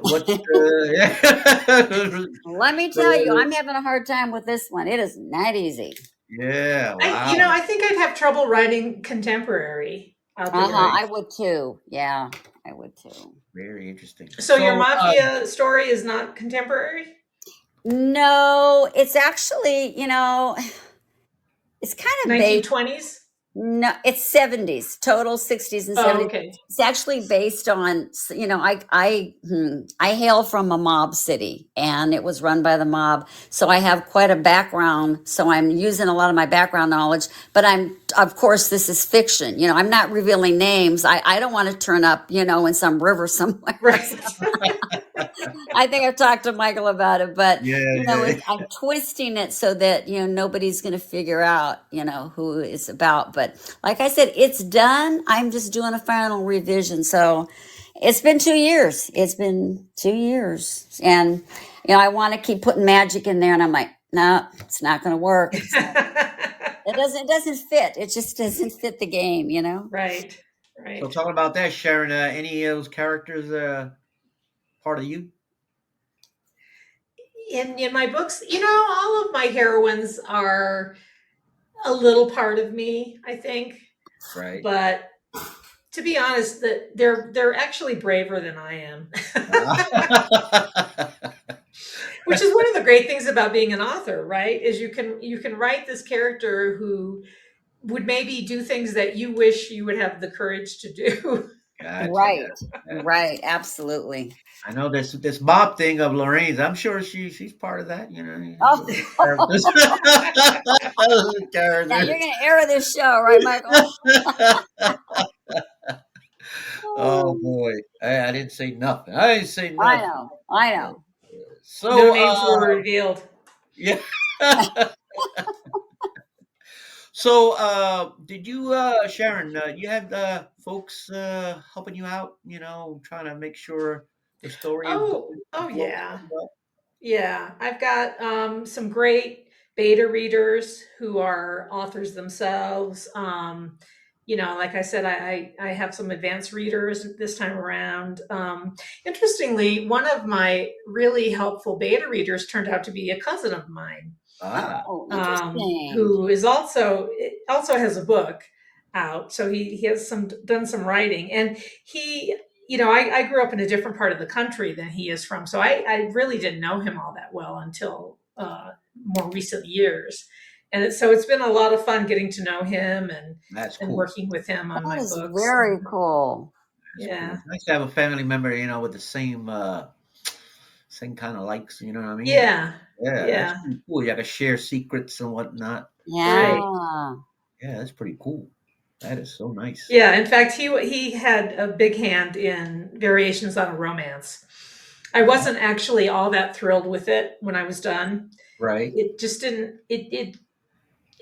Let me tell you, I'm having a hard time with this one. It is not easy. Yeah. Wow. I think I'd have trouble writing contemporary. I would too. Yeah, I would too. Very interesting. So your mafia story is not contemporary? No, it's actually, it's kind of 1920s. No, it's 70s, total 60s and 70s. Okay. It's actually based on, I hail from a mob city, and it was run by the mob. So I have quite a background. So I'm using a lot of my background knowledge, but of course, this is fiction. I'm not revealing names. I don't want to turn up, in some river somewhere. Right. I think I've talked to Michael about it, but I'm twisting it so that nobody's going to figure out who it's about. But like I said, it's done. I'm just doing a final revision. So it's been 2 years. And I want to keep putting magic in there, and I'm like, no, it's not going to work. It doesn't fit. It just doesn't fit the game. Right. So talking about that, Sharon, any of those characters part of you? in my books, all of my heroines are a little part of me, I think. Right. But to be honest, that they're actually braver than I am. Which is one of the great things about being an author, right? Is you can write this character who would maybe do things that you wish you would have the courage to do. Gotcha. Right. Yeah. Right. Absolutely. I know this mob thing of Lorraine's. I'm sure she's part of that. Oh, now Characters. you're going to air this show, right, Michael? Oh boy, I didn't say nothing. I didn't say I nothing. know. I know. So No names were revealed. yeah. So did you Sharon? You had folks helping you out? Trying to make sure the story is Oh going yeah. well? Yeah, I've got some great beta readers who are authors themselves. Like I said, I have some advanced readers this time around. Interestingly, one of my really helpful beta readers turned out to be a cousin of mine, Ah, Oh, interesting. who is also has a book out. So he has done some writing, and he I grew up in a different part of the country than he is from, so I really didn't know him all that well until more recent years. And so it's been a lot of fun getting to know him that's and cool. working with him on That my is books. very cool. That's Yeah. cool. It's nice to have a family member, with the same kind of likes. You know what I mean? Yeah. Yeah, Yeah. that's pretty cool. You got to share secrets and whatnot. Yeah. Yeah, that's pretty cool. That is so nice. Yeah. In fact, he had a big hand in Variations on a Romance. I wasn't actually all that thrilled with it when I was done. Right. It just didn't.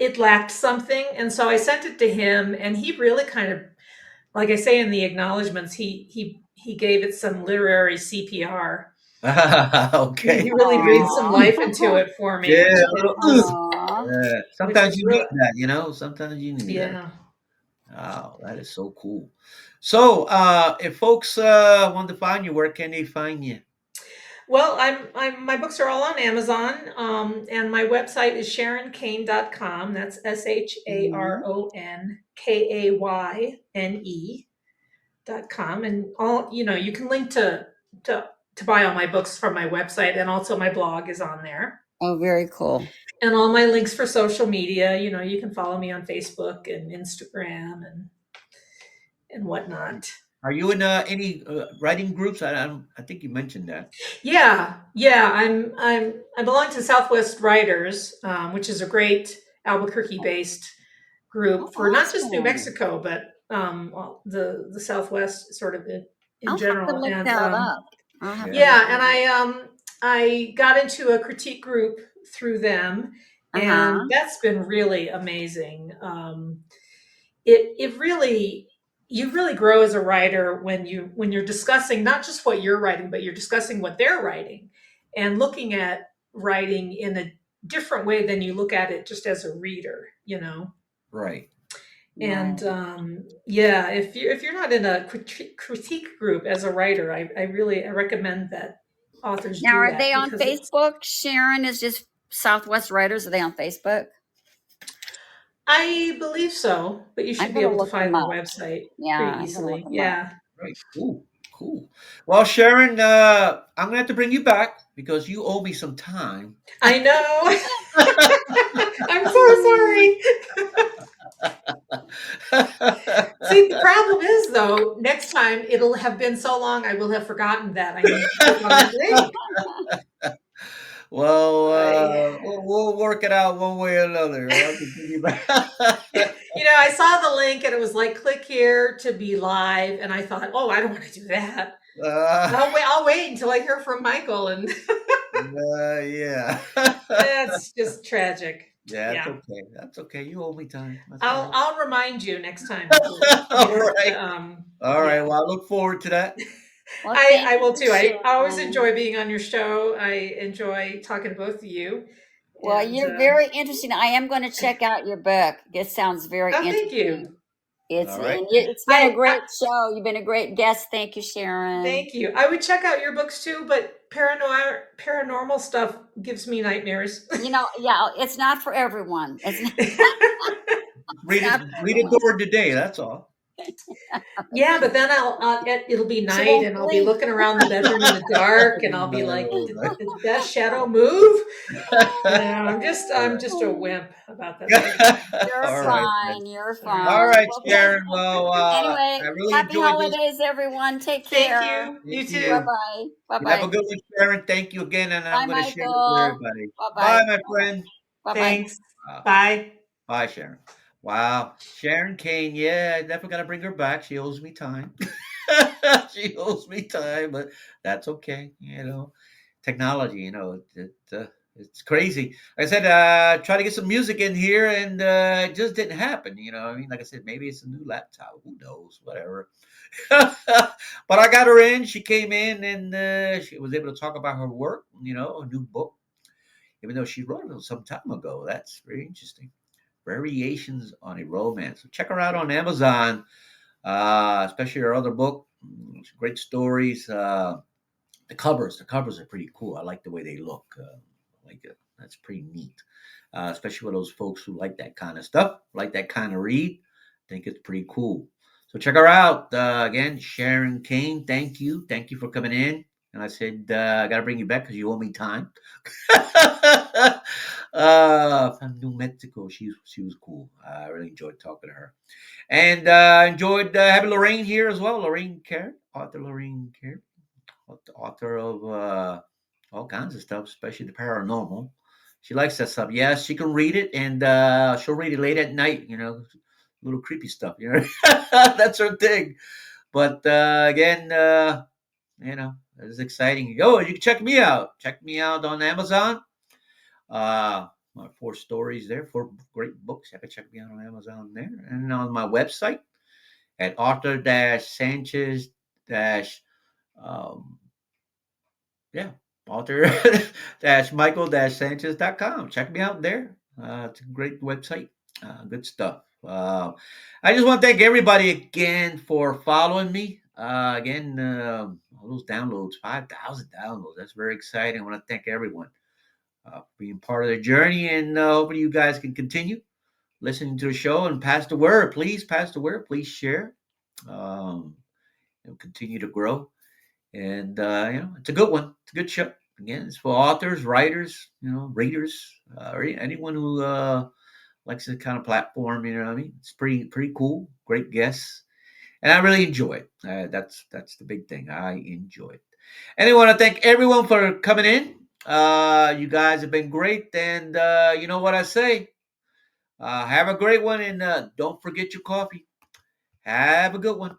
It lacked something, and so I sent it to him, and he really kind of, like I say in the acknowledgments, he gave it some literary CPR. Okay. He really breathed some life into it for me. Yeah. Aw. Yeah. Sometimes is you need that. Sometimes you need that. Yeah. Oh, that is so cool. So, if folks want to find you, where can they find you? Well, my books are all on Amazon, and my website is SharonKayne.com. That's SharonKayne.com, and all you can link to buy all my books from my website, and also my blog is on there, Oh, very cool. and all my links for social media. You can follow me on Facebook and Instagram and whatnot. Are you in any writing groups? I think you mentioned that. Yeah. I belong to Southwest Writers, which is a great Albuquerque-based group for not just New Awesome. Mexico, but the Southwest sort of in I'll general. have to look And that up. I'll have to Yeah. look and I got into a critique group through them, and that's been really amazing. It really, you really grow as a writer when you're discussing not just what you're writing, but you're discussing what they're writing, and looking at writing in a different way than you look at it just as a reader. Right. And if you're not in a critique group as a writer, I really recommend that authors Now, do are that, they on because Facebook? Sharon is just Southwest Writers. Are they on Facebook? I believe so, but you should I'm be gonna able to look find them their up. website Yeah, I'm pretty gonna easily. look them up. Yeah. Right. Cool. Well, Sharon, I'm gonna have to bring you back because you owe me some time. I know. I'm so sorry. See, the problem is, though, next time it'll have been so long, I will have forgotten that I need to click on that link. Well, we'll work it out one way or another. I'll have to bring you back. I saw the link and it was like, click here to be live, and I thought, oh, I don't want to do that. I'll wait until I hear from Michael, and yeah. that's just tragic. Yeah, that's okay. You owe me time. That's I'll remind you next time. All right. All right. Yeah. Well, I look forward to that. Well, I will thank you, too. I always Sharon. enjoy being on your show. I enjoy talking to both of you. Well, And, you're very interesting. I am going to check out your book. It sounds very thank interesting. you. It's All right. it's been a great show. You've been a great guest. Thank you, Sharon. Thank you. I would check out your books too, but paranormal stuff gives me nightmares. Yeah, it's not for everyone. It's not, Read it. not for Read it everyone. during the day. That's all. Yeah, but then it'll be She night, won't and I'll be sleep. looking around the bedroom in the dark, and I'll be like, did that shadow move? Yeah, I'm just a wimp about that sort of thing. You're All right. fine. You're All right. All fine. right, Well, Sharon. Well, anyway, I really happy enjoyed this. holidays, everyone. Take Thank care. you. Thank You Bye too. you. bye. Bye You have a bye. good one, Sharon. Thank you again, and Bye, I'm going to share it with Michael. everybody. Bye Bye, bye. my friend. Bye bye. Thanks. Uh, Bye. Bye, Sharon. Wow, Sharon Kane. Yeah, I definitely got to bring her back. She owes me time. She owes me time, but that's okay. Technology. It's crazy. Like I said, try to get some music in here, and it just didn't happen. I mean, like I said, maybe it's a new laptop. Who knows? Whatever. But I got her in. She came in, and she was able to talk about her work. A new book, even though she wrote it some time ago. That's very interesting. Variations on a Romance. So check her out on Amazon, especially her other book. Great stories. The covers are pretty cool. I like the way they look. Like that's pretty neat, especially for those folks who like that kind of stuff, like that kind of read. I think it's pretty cool. So check her out again, Sharon Kane. Thank you for coming in. And I said I got to bring you back because you owe me time. From New Mexico, she was cool. I really enjoyed talking to her, and enjoyed having Lorraine here as well. Lorraine Kerr, author Lorraine Kerr, author of all kinds of stuff, especially the paranormal. She likes that stuff. Yes, she can read it, and she'll read it late at night. Little creepy stuff. That's her thing. But again, it's exciting. You can check me out. Check me out on Amazon. My 4 stories there, 4 great books. You can check me out on Amazon there, and on my website at Arthur-Sanchez dash yeah, author Michael-Sanchez.com. Check me out there. It's a great website. Good stuff. I just want to thank everybody again for following me. Again, all those downloads, 5,000 downloads. That's very exciting. I want to thank everyone for being part of the journey, and hopefully you guys can continue listening to the show and pass the word. Please pass the word. Please share. Um, continue to grow. And it's a good one. It's a good show. Again, it's for authors, writers, readers, or anyone who likes the kind of platform. You know what I mean? It's pretty cool. Great guests, and I really enjoy it. That's the big thing. I enjoy it. And I want to thank everyone for coming in. You guys have been great, and you know what I say. Have a great one, and don't forget your coffee. Have a good one.